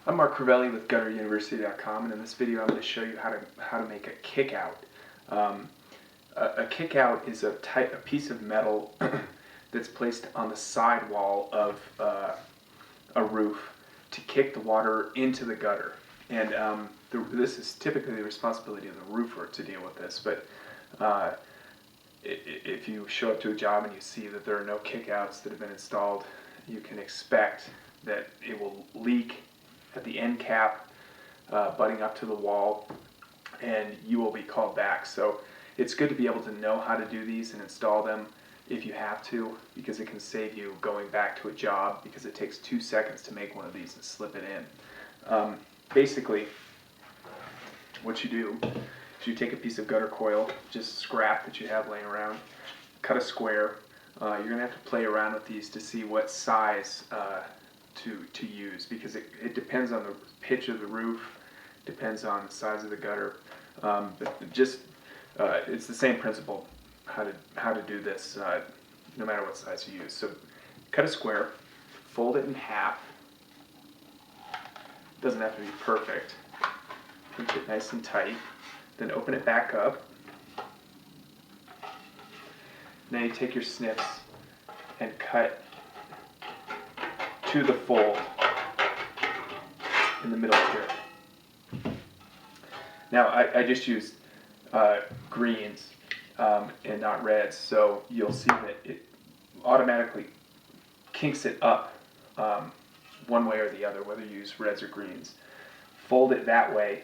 I'm Mark Crivelli with GutterUniversity.com, and in this video I'm going to show you how to make a kick-out. A kick-out is a piece of metal that's placed on the side wall of a roof to kick the water into the gutter. And this is typically the responsibility of the roofer to deal with this, but if you show up to a job and you see that there are no kickouts that have been installed, you can expect that it will leak at the end cap, butting up to the wall, and you will be called back. So it's good to be able to know how to do these and install them if you have to, because it can save you going back to a job, because it takes 2 seconds to make one of these and slip it in. Basically, what you do is you take a piece of gutter coil, just scrap that you have laying around, cut a square. You're going to have to play around with these to see what size to use, because it depends on the pitch of the roof, depends on the size of the gutter. But just it's the same principle how to do this no matter what size you use. So cut a square, fold it in half. Doesn't have to be perfect. Pinch it nice and tight. Then open it back up. Now you take your snips and cut to the fold in the middle here. Now I just used greens and not reds, so you'll see that it automatically kinks it up one way or the other, whether you use reds or greens. Fold it that way.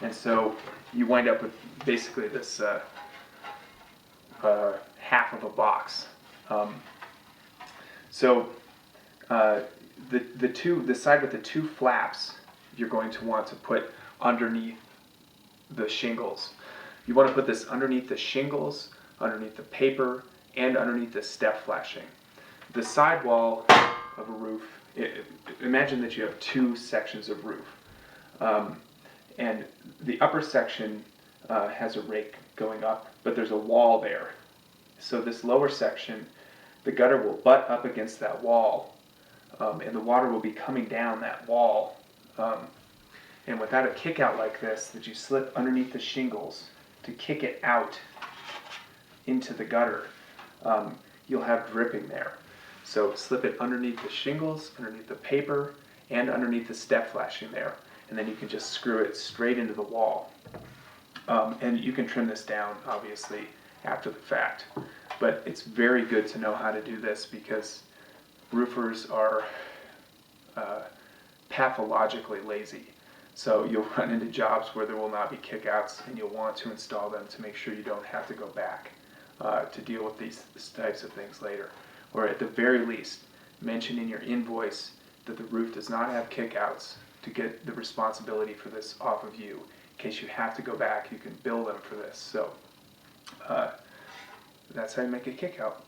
And so you wind up with basically this half of a box. The side with the 2 flaps you're going to want to put underneath the shingles. You want to put this underneath the shingles, underneath the paper, and underneath the step flashing. The side wall of a roof, imagine that you have 2 sections of roof. And the upper section has a rake going up, but there's a wall there. So this lower section, the gutter will butt up against that wall, and the water will be coming down that wall. And without a kick out like this, that you slip underneath the shingles to kick it out into the gutter, you'll have dripping there. So slip it underneath the shingles, underneath the paper, and underneath the step flashing there. And then you can just screw it straight into the wall. And you can trim this down, obviously, after the fact. But it's very good to know how to do this, because roofers are pathologically lazy. So you'll run into jobs where there will not be kickouts, and you'll want to install them to make sure you don't have to go back to deal with these types of things later. Or at the very least, mention in your invoice that the roof does not have kickouts, to get the responsibility for this off of you. In case you have to go back, you can bill them for this. So that's how you make a kick out.